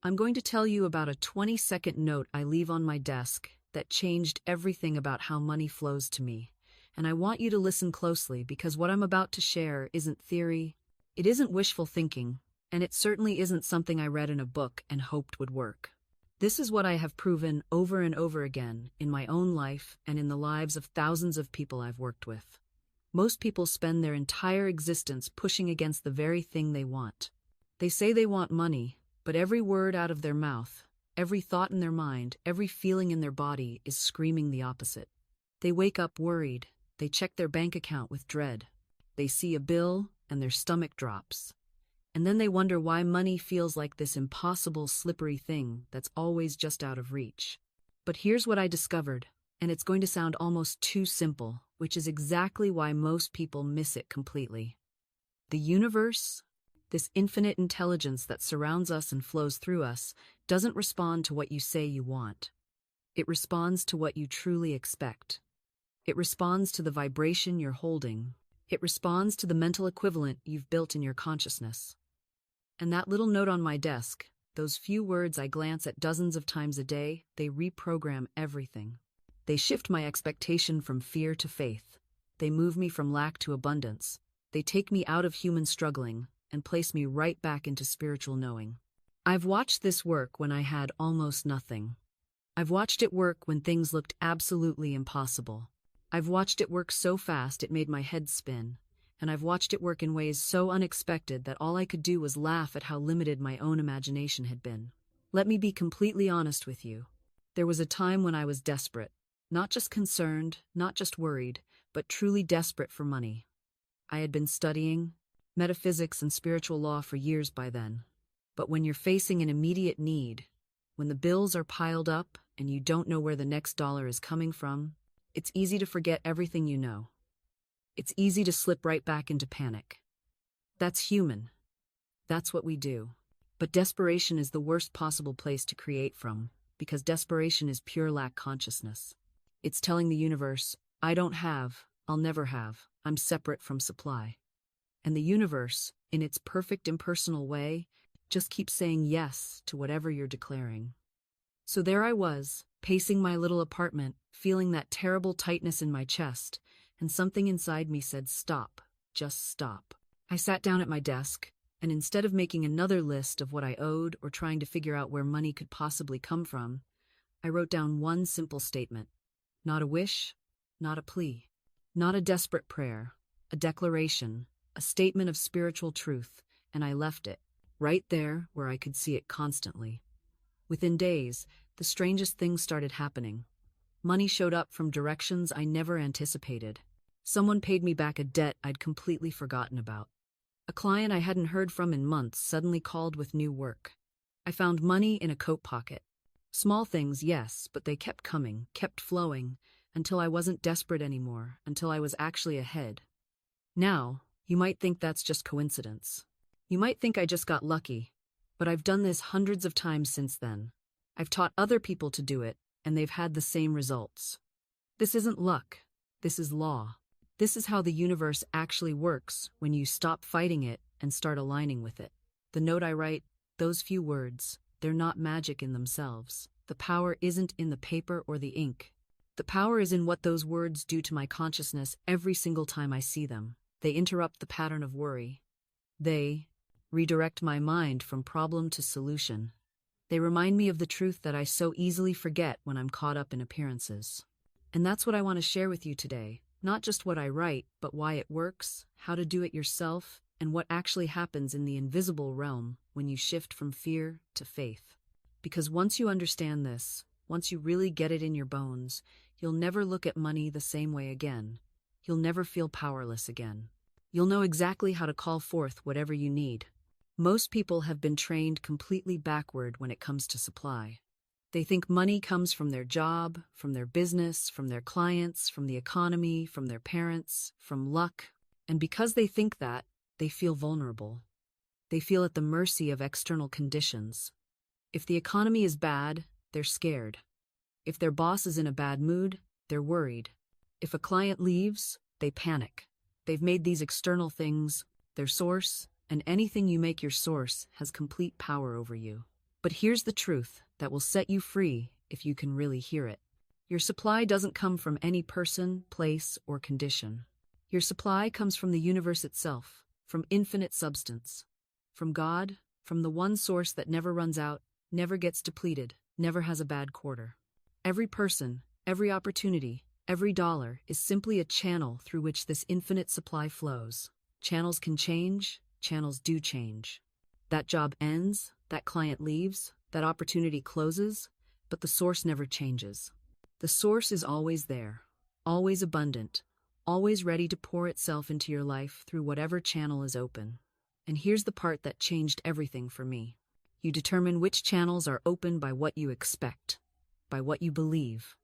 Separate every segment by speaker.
Speaker 1: I'm going to tell you about a 20-second note I leave on my desk that changed everything about how money flows to me. And I want you to listen closely because what I'm about to share isn't theory, it isn't wishful thinking, and it certainly isn't something I read in a book and hoped would work. This is what I have proven over and over again in my own life and in the lives of thousands of people I've worked with. Most people spend their entire existence pushing against the very thing they want. They say they want money, but every word out of their mouth, every thought in their mind, every feeling in their body is screaming the opposite. They wake up worried, they check their bank account with dread. They see a bill and their stomach drops. And then they wonder why money feels like this impossible, slippery thing that's always just out of reach. But here's what I discovered, and it's going to sound almost too simple, which is exactly why most people miss it completely. The universe, this infinite intelligence that surrounds us and flows through us, doesn't respond to what you say you want. It responds to what you truly expect. It responds to the vibration you're holding. It responds to the mental equivalent you've built in your consciousness. And that little note on my desk, those few words I glance at dozens of times a day, they reprogram everything. They shift my expectation from fear to faith. They move me from lack to abundance. They take me out of human struggling and place me right back into spiritual knowing. I've watched this work when I had almost nothing. I've watched it work when things looked absolutely impossible. I've watched it work so fast it made my head spin. And I've watched it work in ways so unexpected that all I could do was laugh at how limited my own imagination had been. Let me be completely honest with you. There was a time when I was desperate, not just concerned, not just worried, but truly desperate for money. I had been studying metaphysics and spiritual law for years by then. But when you're facing an immediate need, when the bills are piled up and you don't know where the next dollar is coming from, it's easy to forget everything you know. It's easy to slip right back into panic. That's human. That's what we do. But desperation is the worst possible place to create from, because desperation is pure lack consciousness. It's telling the universe, I don't have, I'll never have, I'm separate from supply. And the universe, in its perfect impersonal way, just keeps saying yes to whatever you're declaring. So there I was, pacing my little apartment, feeling that terrible tightness in my chest, and something inside me said, stop, just stop. I sat down at my desk, and instead of making another list of what I owed or trying to figure out where money could possibly come from, I wrote down one simple statement. Not a wish, not a plea, not a desperate prayer, a declaration, a statement of spiritual truth, and I left it, right there where I could see it constantly. Within days, the strangest things started happening. Money showed up from directions I never anticipated. Someone paid me back a debt I'd completely forgotten about. A client I hadn't heard from in months suddenly called with new work. I found money in a coat pocket. Small things, yes, but they kept coming, kept flowing, until I wasn't desperate anymore, until I was actually ahead. Now, you might think that's just coincidence. You might think I just got lucky, but I've done this hundreds of times since then. I've taught other people to do it, and they've had the same results. This isn't luck. This is law. This is how the universe actually works when you stop fighting it and start aligning with it. The note I write, those few words, they're not magic in themselves. The power isn't in the paper or the ink. The power is in what those words do to my consciousness every single time I see them. They interrupt the pattern of worry. They redirect my mind from problem to solution. They remind me of the truth that I so easily forget when I'm caught up in appearances. And that's what I want to share with you today. Not just what I write, but why it works, how to do it yourself, and what actually happens in the invisible realm when you shift from fear to faith. Because once you understand this, once you really get it in your bones, you'll never look at money the same way again. You'll never feel powerless again. You'll know exactly how to call forth whatever you need. Most people have been trained completely backward when it comes to supply. They think money comes from their job, from their business, from their clients, from the economy, from their parents, from luck. And because they think that, they feel vulnerable. They feel at the mercy of external conditions. If the economy is bad, they're scared. If their boss is in a bad mood, they're worried. If a client leaves, they panic. They've made these external things their source, and anything you make your source has complete power over you. But here's the truth that will set you free if you can really hear it. Your supply doesn't come from any person, place, or condition. Your supply comes from the universe itself, from infinite substance, from God, from the one source that never runs out, never gets depleted, never has a bad quarter. Every person, every opportunity, every dollar is simply a channel through which this infinite supply flows. Channels can change, channels do change. That job ends, that client leaves, that opportunity closes, but the source never changes. The source is always there, always abundant, always ready to pour itself into your life through whatever channel is open. And here's the part that changed everything for me. You determine which channels are open by what you expect, by what you believe,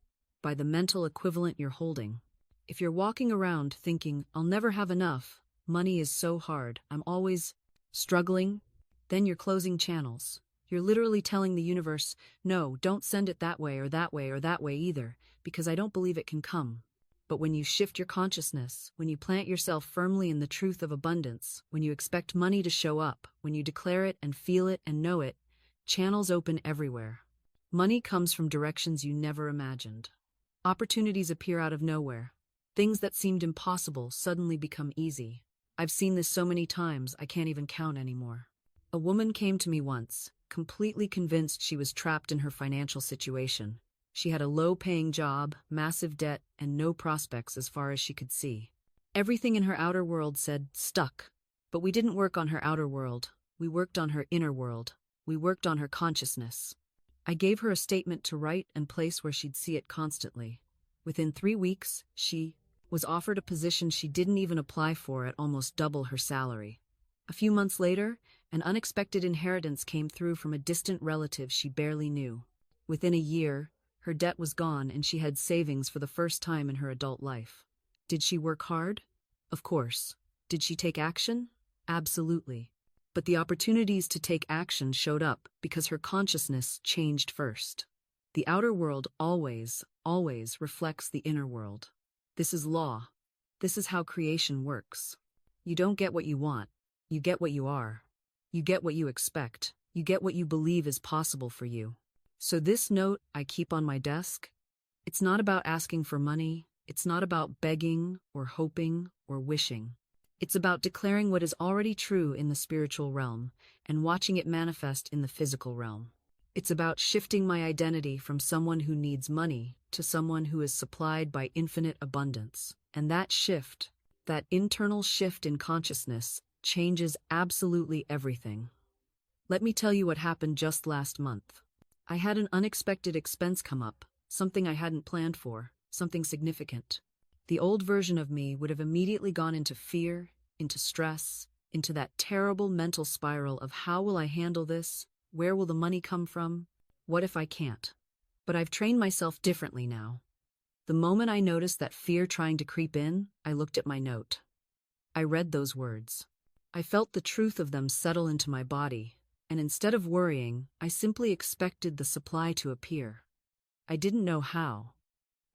Speaker 1: by the mental equivalent you're holding. If you're walking around thinking, I'll never have enough, money is so hard, I'm always struggling, then you're closing channels. You're literally telling the universe, no, don't send it that way or that way or that way either, because I don't believe it can come. But when you shift your consciousness, when you plant yourself firmly in the truth of abundance, when you expect money to show up, when you declare it and feel it and know it, channels open everywhere. Money comes from directions you never imagined. Opportunities appear out of nowhere. Things that seemed impossible suddenly become easy. I've seen this so many times, I can't even count anymore. A woman came to me once, completely convinced she was trapped in her financial situation. She had a low-paying job, massive debt, and no prospects as far as she could see. Everything in her outer world said, stuck. But we didn't work on her outer world. We worked on her inner world. We worked on her consciousness. I gave her a statement to write and place where she'd see it constantly. Within 3 weeks, she was offered a position she didn't even apply for at almost double her salary. A few months later, an unexpected inheritance came through from a distant relative she barely knew. Within a year, her debt was gone and she had savings for the first time in her adult life. Did she work hard? Of course. Did she take action? Absolutely. But the opportunities to take action showed up because her consciousness changed first. The outer world always reflects the inner world. This is law. This is how creation works. You don't get what you want. You get what you are. You get what you expect. You get what you believe is possible for you. So this note I keep on my desk, it's not about asking for money. It's not about begging or hoping or wishing. It's about declaring what is already true in the spiritual realm and watching it manifest in the physical realm. It's about shifting my identity from someone who needs money to someone who is supplied by infinite abundance. And that shift, that internal shift in consciousness, changes absolutely everything. Let me tell you what happened just last month. I had an unexpected expense come up, something I hadn't planned for, something significant. The old version of me would have immediately gone into fear, into stress, into that terrible mental spiral of how will I handle this? Where will the money come from? What if I can't? But I've trained myself differently now. The moment I noticed that fear trying to creep in, I looked at my note. I read those words. I felt the truth of them settle into my body, and instead of worrying, I simply expected the supply to appear. I didn't know how.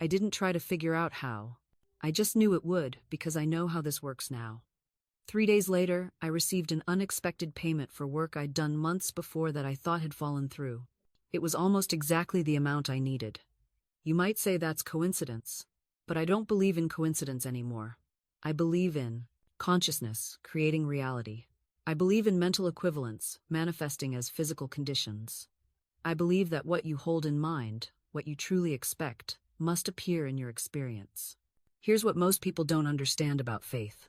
Speaker 1: I didn't try to figure out how. I just knew it would, because I know how this works now. 3 days later, I received an unexpected payment for work I'd done months before that I thought had fallen through. It was almost exactly the amount I needed. You might say that's coincidence, but I don't believe in coincidence anymore. I believe in consciousness, creating reality. I believe in mental equivalents, manifesting as physical conditions. I believe that what you hold in mind, what you truly expect, must appear in your experience. Here's what most people don't understand about faith.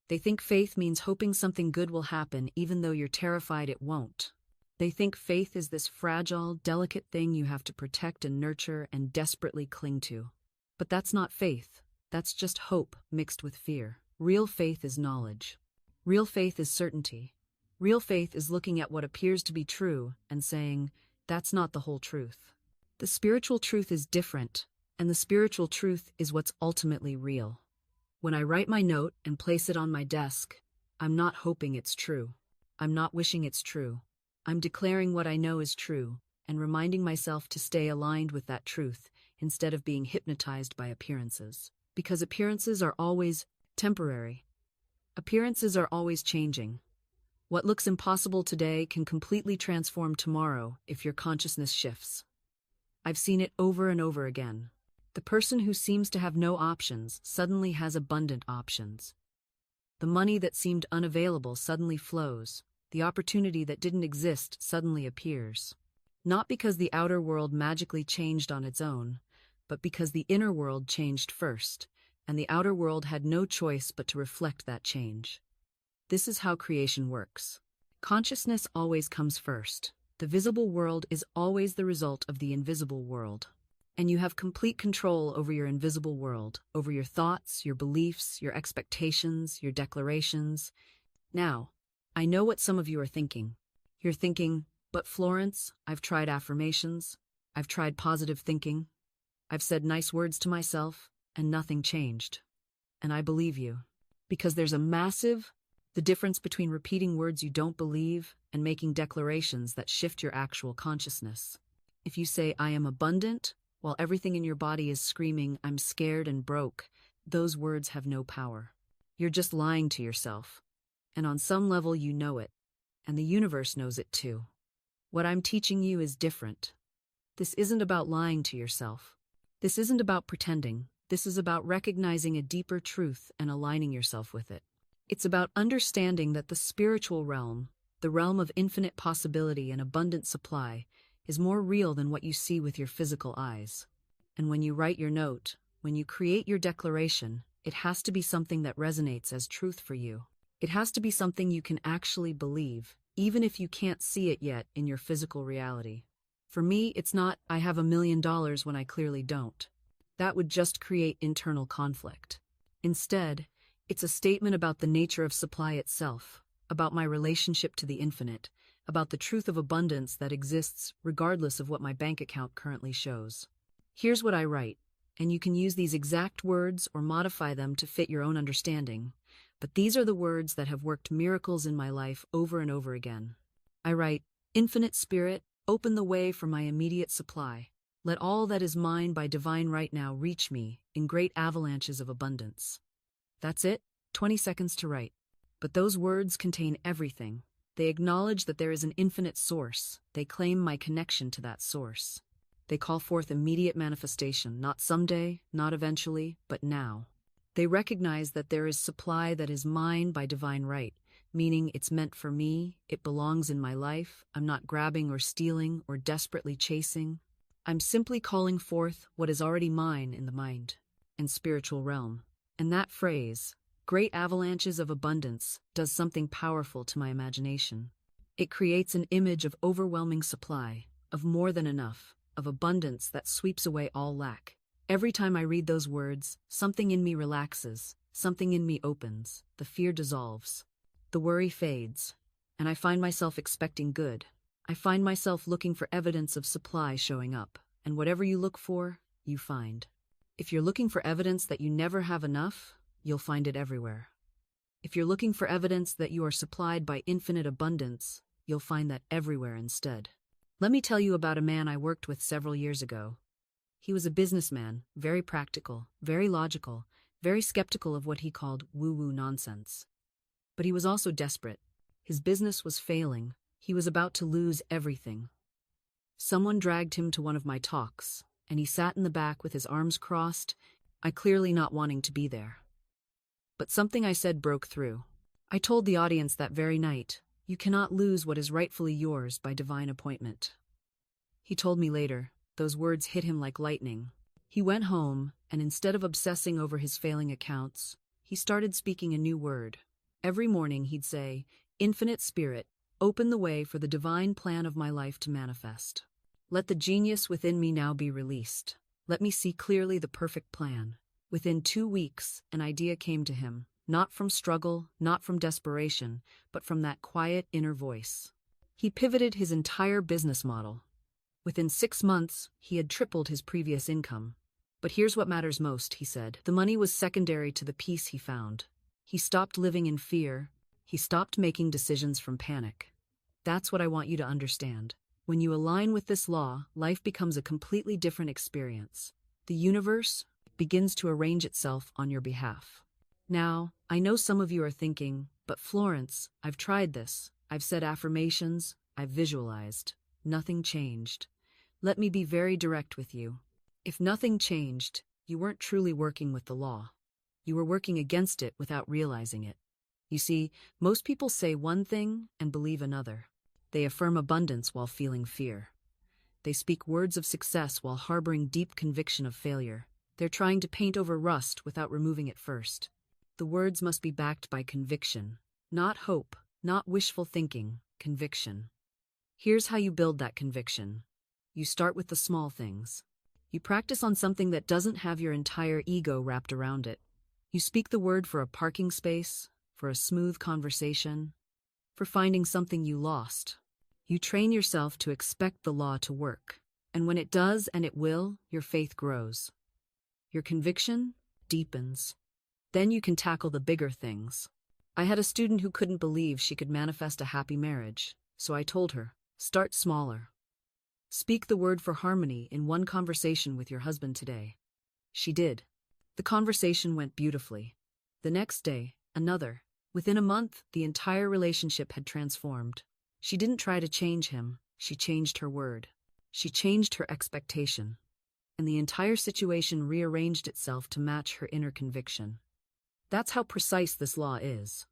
Speaker 1: They think faith means hoping something good will happen even though you're terrified it won't. They think faith is this fragile, delicate thing you have to protect and nurture and desperately cling to. But that's not faith. That's just hope mixed with fear. Real faith is knowledge. Real faith is certainty. Real faith is looking at what appears to be true and saying, that's not the whole truth. The spiritual truth is different, and the spiritual truth is what's ultimately real. When I write my note and place it on my desk, I'm not hoping it's true. I'm not wishing it's true. I'm declaring what I know is true and reminding myself to stay aligned with that truth instead of being hypnotized by appearances. Because appearances are always temporary. Appearances are always changing. What looks impossible today can completely transform tomorrow if your consciousness shifts. I've seen it over and over again. The person who seems to have no options suddenly has abundant options. The money that seemed unavailable suddenly flows. The opportunity that didn't exist suddenly appears. Not because the outer world magically changed on its own, but because the inner world changed first, and the outer world had no choice but to reflect that change. This is how creation works. Consciousness always comes first. The visible world is always the result of the invisible world. And you have complete control over your invisible world, over your thoughts, your beliefs, your expectations, your declarations. Now, I know what some of you are thinking. You're thinking, but Florence, I've tried affirmations, I've tried positive thinking, I've said nice words to myself, and nothing changed. And I believe you. Because there's the difference between repeating words you don't believe and making declarations that shift your actual consciousness. If you say, I am abundant, while everything in your body is screaming, I'm scared and broke, those words have no power. You're just lying to yourself. And on some level you know it, and the universe knows it too. What I'm teaching you is different. This isn't about lying to yourself. This isn't about pretending. This is about recognizing a deeper truth and aligning yourself with it. It's about understanding that the spiritual realm, the realm of infinite possibility and abundant supply, is more real than what you see with your physical eyes. And when you write your note, when you create your declaration, it has to be something that resonates as truth for you. It has to be something you can actually believe, even if you can't see it yet in your physical reality. For me, it's not, I have $1 million when I clearly don't. That would just create internal conflict. Instead, it's a statement about the nature of supply itself, about my relationship to the infinite, about the truth of abundance that exists regardless of what my bank account currently shows. Here's what I write, and you can use these exact words or modify them to fit your own understanding, but these are the words that have worked miracles in my life over and over again. I write, Infinite Spirit, open the way for my immediate supply. Let all that is mine by divine right now reach me in great avalanches of abundance. That's it, 20 seconds to write. But those words contain everything. They acknowledge that there is an infinite source. They claim my connection to that source. They call forth immediate manifestation, not someday, not eventually, but now. They recognize that there is supply that is mine by divine right, meaning it's meant for me, it belongs in my life, I'm not grabbing or stealing or desperately chasing. I'm simply calling forth what is already mine in the mind and spiritual realm. And that phrase, great avalanches of abundance, does something powerful to my imagination. It creates an image of overwhelming supply, of more than enough, of abundance that sweeps away all lack. Every time I read those words, something in me relaxes, something in me opens, the fear dissolves, the worry fades, and I find myself expecting good. I find myself looking for evidence of supply showing up, and whatever you look for, you find. If you're looking for evidence that you never have enough, you'll find it everywhere. If you're looking for evidence that you are supplied by infinite abundance, you'll find that everywhere instead. Let me tell you about a man I worked with several years ago. He was a businessman, very practical, very logical, very skeptical of what he called woo-woo nonsense. But he was also desperate. His business was failing. He was about to lose everything. Someone dragged him to one of my talks, and he sat in the back with his arms crossed, I clearly not wanting to be there. But something I said broke through. I told the audience that very night, you cannot lose what is rightfully yours by divine appointment. He told me later, those words hit him like lightning. He went home, and instead of obsessing over his failing accounts, he started speaking a new word. Every morning he'd say, Infinite Spirit, open the way for the divine plan of my life to manifest. Let the genius within me now be released. Let me see clearly the perfect plan. Within 2 weeks, an idea came to him, not from struggle, not from desperation, but from that quiet inner voice. He pivoted his entire business model. Within 6 months, he had tripled his previous income. But here's what matters most, he said. The money was secondary to the peace he found. He stopped living in fear. He stopped making decisions from panic. That's what I want you to understand. When you align with this law, life becomes a completely different experience. The universe begins to arrange itself on your behalf. Now, I know some of you are thinking, but Florence, I've tried this. I've said affirmations, I've visualized. Nothing changed. Let me be very direct with you. If nothing changed, you weren't truly working with the law. You were working against it without realizing it. You see, most people say one thing and believe another. They affirm abundance while feeling fear. They speak words of success while harboring deep conviction of failure. They're trying to paint over rust without removing it first. The words must be backed by conviction. Not hope, not wishful thinking, conviction. Here's how you build that conviction. You start with the small things. You practice on something that doesn't have your entire ego wrapped around it. You speak the word for a parking space, for a smooth conversation, for finding something you lost. You train yourself to expect the law to work. And when it does, and it will, your faith grows. Your conviction deepens. Then you can tackle the bigger things. I had a student who couldn't believe she could manifest a happy marriage, so I told her, start smaller. Speak the word for harmony in one conversation with your husband today. She did. The conversation went beautifully. The next day, another. Within a month, the entire relationship had transformed. She didn't try to change him, she changed her word. She changed her expectation. And the entire situation rearranged itself to match her inner conviction. That's how precise this law is.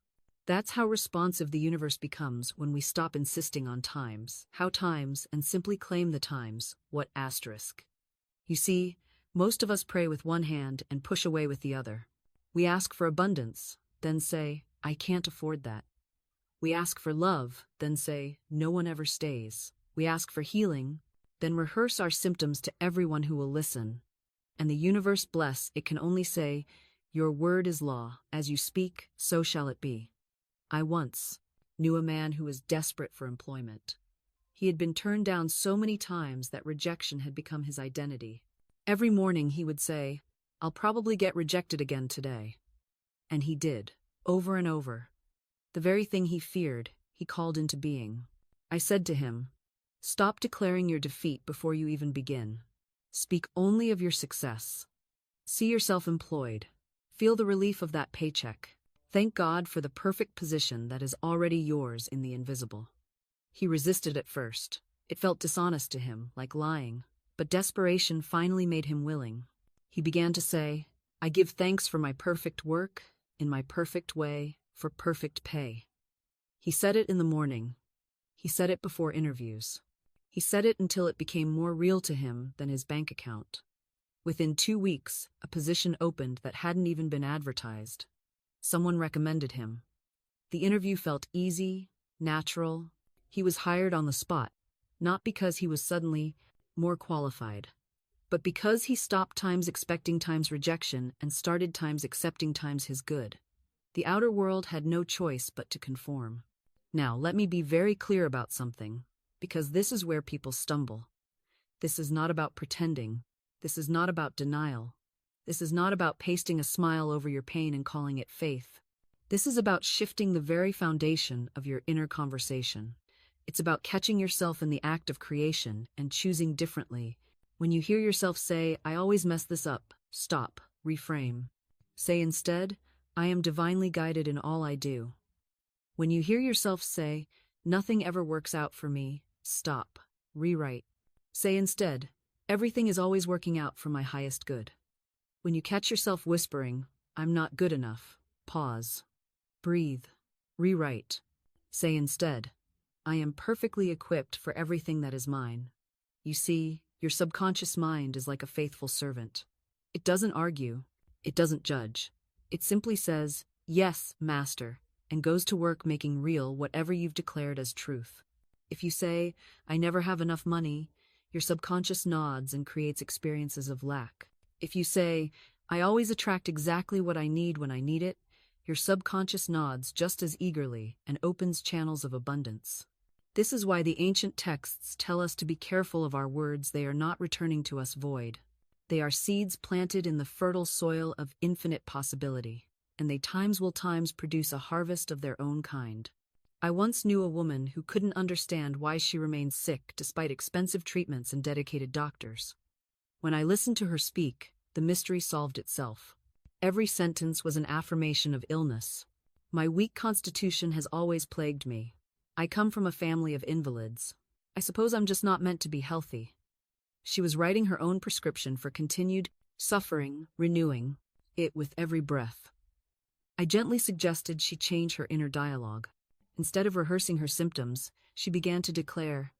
Speaker 1: That's how responsive the universe becomes when we stop insisting on times, how times, and simply claim the times, what asterisk. You see, most of us pray with one hand and push away with the other. We ask for abundance, then say, I can't afford that. We ask for love, then say, no one ever stays. We ask for healing, then rehearse our symptoms to everyone who will listen. And the universe bless, it can only say, your word is law, as you speak, so shall it be. I once knew a man who was desperate for employment. He had been turned down so many times that rejection had become his identity. Every morning he would say, I'll probably get rejected again today. And he did, over and over. The very thing he feared, he called into being. I said to him, stop declaring your defeat before you even begin. Speak only of your success. See yourself employed. Feel the relief of that paycheck. Thank God for the perfect position that is already yours in the invisible. He resisted at first. It felt dishonest to him, like lying, but desperation finally made him willing. He began to say, I give thanks for my perfect work, in my perfect way, for perfect pay. He said it in the morning. He said it before interviews. He said it until it became more real to him than his bank account. Within 2 weeks, a position opened that hadn't even been advertised. Someone recommended him. The interview felt easy, natural. He was hired on the spot, not because he was suddenly more qualified, but because he stopped times expecting times rejection and started times accepting times his good. The outer world had no choice but to conform. Now, let me be very clear about something, because this is where people stumble. This is not about pretending. This is not about denial. This is not about pasting a smile over your pain and calling it faith. This is about shifting the very foundation of your inner conversation. It's about catching yourself in the act of creation and choosing differently. When you hear yourself say, I always mess this up, stop, reframe. Say instead, I am divinely guided in all I do. When you hear yourself say, nothing ever works out for me, stop, rewrite. Say instead, everything is always working out for my highest good. When you catch yourself whispering, I'm not good enough, pause, breathe, rewrite. Say instead, I am perfectly equipped for everything that is mine. You see, your subconscious mind is like a faithful servant. It doesn't argue. It doesn't judge. It simply says, yes, master, and goes to work making real whatever you've declared as truth. If you say, I never have enough money, your subconscious nods and creates experiences of lack. If you say, I always attract exactly what I need when I need it, your subconscious nods just as eagerly and opens channels of abundance. This is why the ancient texts tell us to be careful of our words. They are not returning to us void. They are seeds planted in the fertile soil of infinite possibility, and they times will produce a harvest of their own kind. I once knew a woman who couldn't understand why she remained sick despite expensive treatments and dedicated doctors. When I listened to her speak, the mystery solved itself. Every sentence was an affirmation of illness. My weak constitution has always plagued me. I come from a family of invalids. I suppose I'm just not meant to be healthy." She was writing her own prescription for continued suffering, renewing it with every breath. I gently suggested she change her inner dialogue. Instead of rehearsing her symptoms, she began to declare,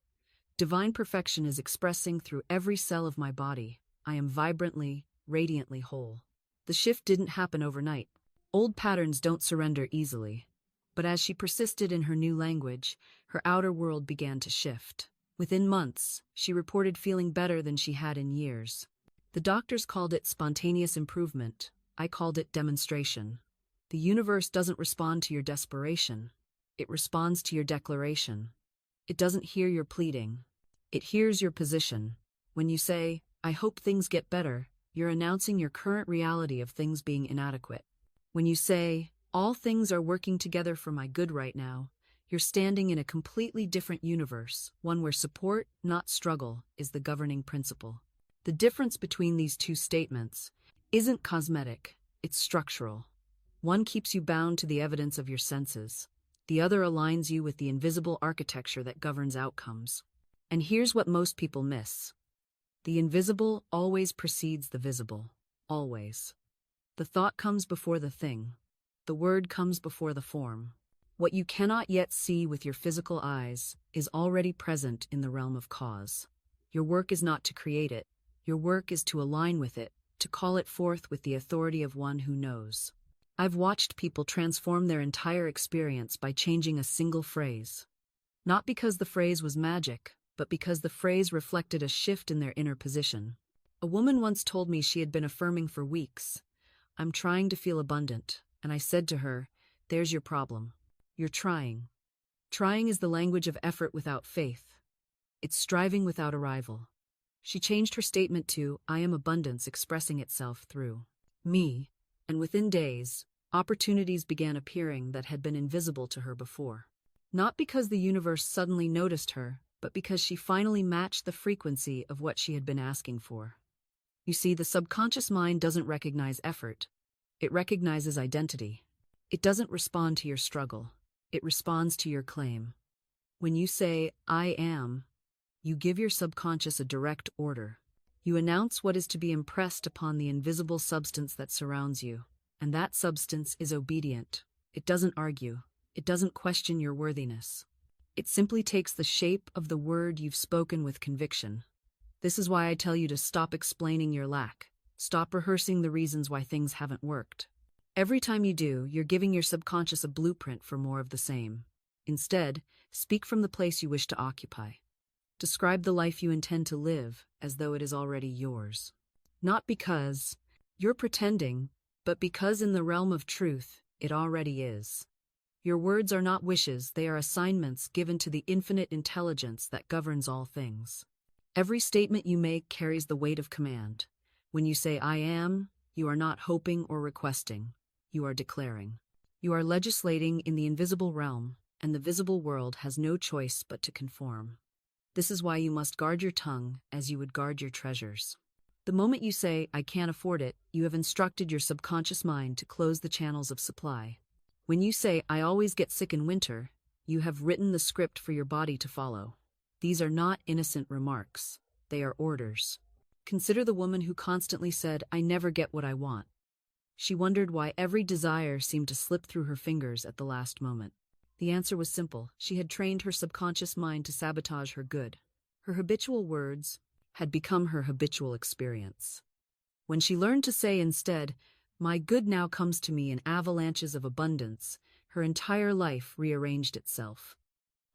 Speaker 1: "Divine perfection is expressing through every cell of my body. I am vibrantly, radiantly whole." The shift didn't happen overnight. Old patterns don't surrender easily. But as she persisted in her new language, her outer world began to shift. Within months, she reported feeling better than she had in years. The doctors called it spontaneous improvement. I called it demonstration. The universe doesn't respond to your desperation. It responds to your declaration. It doesn't hear your pleading. It hears your position. When you say, "I hope things get better," you're announcing your current reality of things being inadequate. When you say, "All things are working together for my good right now," you're standing in a completely different universe, one where support, not struggle, is the governing principle. The difference between these two statements isn't cosmetic, it's structural. One keeps you bound to the evidence of your senses. The other aligns you with the invisible architecture that governs outcomes. And here's what most people miss. The invisible always precedes the visible. Always. The thought comes before the thing. The word comes before the form. What you cannot yet see with your physical eyes is already present in the realm of cause. Your work is not to create it. Your work is to align with it, to call it forth with the authority of one who knows. I've watched people transform their entire experience by changing a single phrase. Not because the phrase was magic, but because the phrase reflected a shift in their inner position. A woman once told me she had been affirming for weeks, "I'm trying to feel abundant," and I said to her, "There's your problem. You're trying." Trying is the language of effort without faith. It's striving without arrival. She changed her statement to, "I am abundance expressing itself through me," and within days, opportunities began appearing that had been invisible to her before. Not because the universe suddenly noticed her, but because she finally matched the frequency of what she had been asking for. You see, the subconscious mind doesn't recognize effort. It recognizes identity. It doesn't respond to your struggle. It responds to your claim. When you say, "I am," you give your subconscious a direct order. You announce what is to be impressed upon the invisible substance that surrounds you, and that substance is obedient. It doesn't argue. It doesn't question your worthiness. It simply takes the shape of the word you've spoken with conviction. This is why I tell you to stop explaining your lack. Stop rehearsing the reasons why things haven't worked. Every time you do, you're giving your subconscious a blueprint for more of the same. Instead, speak from the place you wish to occupy. Describe the life you intend to live as though it is already yours. Not because you're pretending, but because in the realm of truth, it already is. Your words are not wishes, they are assignments given to the infinite intelligence that governs all things. Every statement you make carries the weight of command. When you say, "I am," you are not hoping or requesting. You are declaring. You are legislating in the invisible realm, and the visible world has no choice but to conform. This is why you must guard your tongue as you would guard your treasures. The moment you say, "I can't afford it," you have instructed your subconscious mind to close the channels of supply. When you say, "I always get sick in winter," you have written the script for your body to follow. These are not innocent remarks. They are orders. Consider the woman who constantly said, "I never get what I want." She wondered why every desire seemed to slip through her fingers at the last moment. The answer was simple. She had trained her subconscious mind to sabotage her good. Her habitual words had become her habitual experience. When she learned to say instead, "My good now comes to me in avalanches of abundance," her entire life rearranged itself.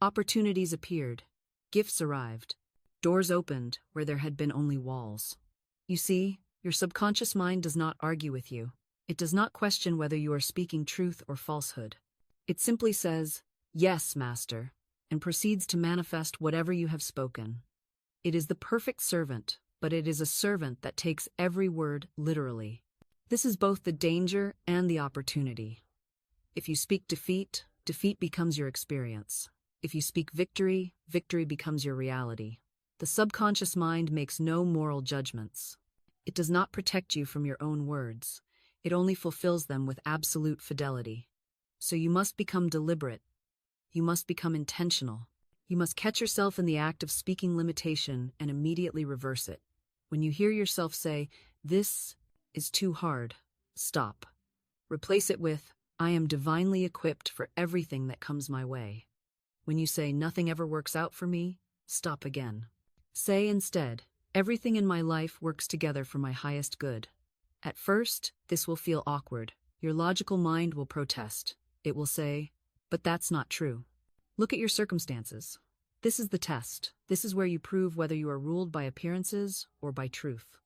Speaker 1: Opportunities appeared. Gifts arrived. Doors opened where there had been only walls. You see, your subconscious mind does not argue with you. It does not question whether you are speaking truth or falsehood. It simply says, "Yes, Master," and proceeds to manifest whatever you have spoken. It is the perfect servant, but it is a servant that takes every word literally. This is both the danger and the opportunity. If you speak defeat, defeat becomes your experience. If you speak victory, victory becomes your reality. The subconscious mind makes no moral judgments. It does not protect you from your own words. It only fulfills them with absolute fidelity. So you must become deliberate. You must become intentional. You must catch yourself in the act of speaking limitation and immediately reverse it. When you hear yourself say, "This is too hard," stop. Replace it with, "I am divinely equipped for everything that comes my way." When you say, "Nothing ever works out for me," stop again. Say instead, "Everything in my life works together for my highest good." At first, this will feel awkward. Your logical mind will protest. It will say, "But that's not true." Look at your circumstances. This is the test. This is where you prove whether you are ruled by appearances or by truth.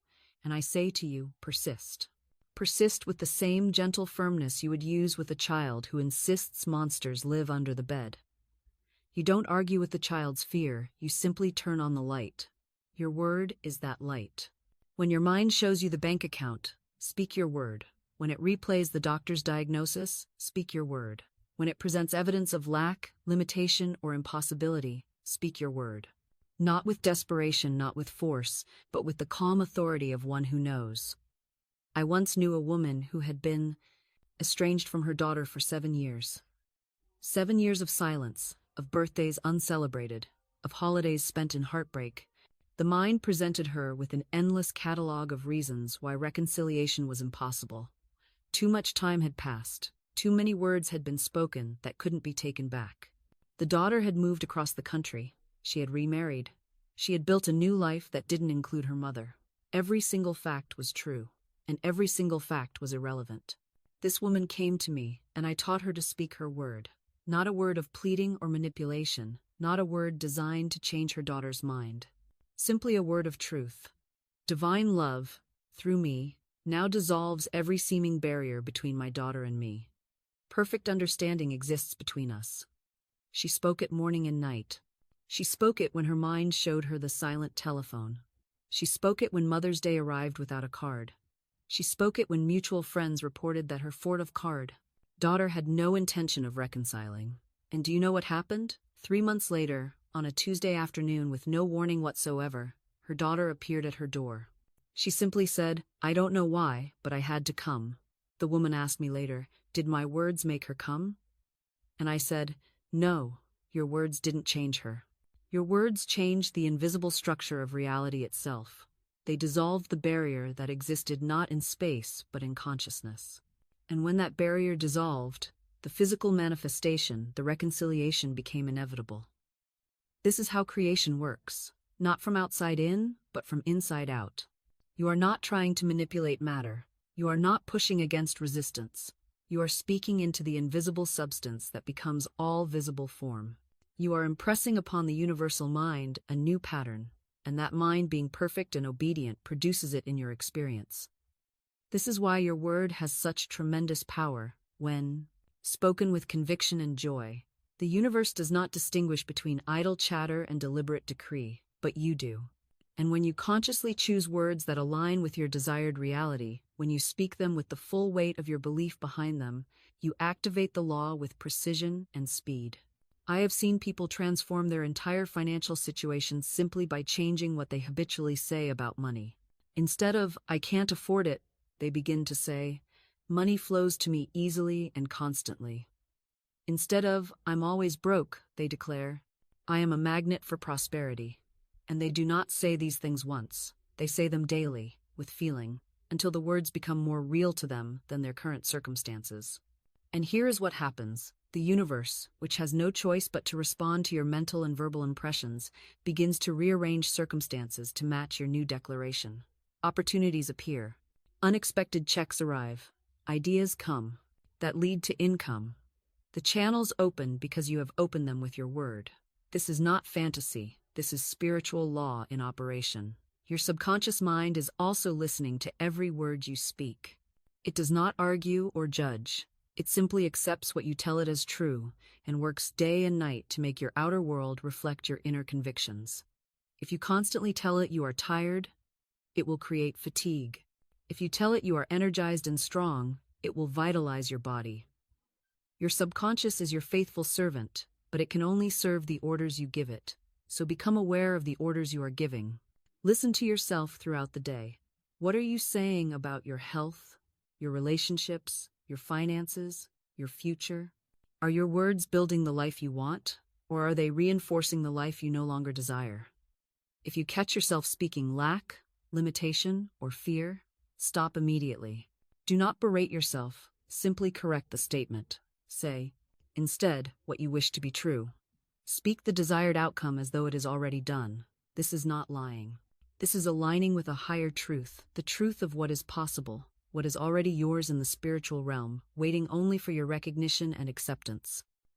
Speaker 1: And I say to you, persist. Persist with the same gentle firmness you would use with a child who insists monsters live under the bed. You don't argue with the child's fear, you simply turn on the light. Your word is that light. When your mind shows you the bank account, speak your word. When it replays the doctor's diagnosis, speak your word. When it presents evidence of lack, limitation, or impossibility, speak your word. Not with desperation, not with force, but with the calm authority of one who knows. I once knew a woman who had been estranged from her daughter for 7 years. 7 years of silence, of birthdays uncelebrated, of holidays spent in heartbreak. The mind presented her with an endless catalog of reasons why reconciliation was impossible. Too much time had passed. Too many words had been spoken that couldn't be taken back. The daughter had moved across the country. She had remarried. She had built a new life that didn't include her mother. Every single fact was true, and every single fact was irrelevant. This woman came to me, and I taught her to speak her word. Not a word of pleading or manipulation, not a word designed to change her daughter's mind. Simply a word of truth. Divine love, through me, now dissolves every seeming barrier between my daughter and me. Perfect understanding exists between us. She spoke it morning and night. She spoke it when her mind showed her the silent telephone. She spoke it when Mother's Day arrived without a card. She spoke it when mutual friends reported that her fort card daughter had no intention of reconciling. And do you know what happened? 3 months later, on a Tuesday afternoon with no warning whatsoever, her daughter appeared at her door. She simply said, "I don't know why, but I had to come." The woman asked me later, "Did my words make her come?" And I said, "No, your words didn't change her. Your words changed the invisible structure of reality itself. They dissolved the barrier that existed not in space, but in consciousness. And when that barrier dissolved, the physical manifestation, the reconciliation became inevitable. This is how creation works, not from outside in, but from inside out. You are not trying to manipulate matter. You are not pushing against resistance. You are speaking into the invisible substance that becomes all visible form. You are impressing upon the universal mind a new pattern, and that mind, being perfect and obedient, produces it in your experience. This is why your word has such tremendous power when, spoken with conviction and joy. The universe does not distinguish between idle chatter and deliberate decree, but you do. And when you consciously choose words that align with your desired reality, when you speak them with the full weight of your belief behind them, you activate the law with precision and speed. I have seen people transform their entire financial situation simply by changing what they habitually say about money. Instead of, "I can't afford it," they begin to say, "Money flows to me easily and constantly." Instead of, "I'm always broke," they declare, "I am a magnet for prosperity." And they do not say these things once. They say them daily, with feeling, until the words become more real to them than their current circumstances. And here is what happens. The universe, which has no choice but to respond to your mental and verbal impressions, begins to rearrange circumstances to match your new declaration. Opportunities appear. Unexpected checks arrive. Ideas come that lead to income. The channels open because you have opened them with your word. This is not fantasy. This is spiritual law in operation. Your subconscious mind is also listening to every word you speak. It does not argue or judge. It simply accepts what you tell it as true and works day and night to make your outer world reflect your inner convictions. If you constantly tell it you are tired, it will create fatigue. If you tell it you are energized and strong, it will vitalize your body. Your subconscious is your faithful servant, but it can only serve the orders you give it. So become aware of the orders you are giving. Listen to yourself throughout the day. What are you saying about your health, your relationships, your finances, your future? Are your words building the life you want, or are they reinforcing the life you no longer desire? If you catch yourself speaking lack, limitation, or fear, stop immediately. Do not berate yourself, simply correct the statement. Say, instead, what you wish to be true. Speak the desired outcome as though it is already done. This is not lying. This is aligning with a higher truth, the truth of what is possible, what is already yours in the spiritual realm, waiting only for your recognition and acceptance.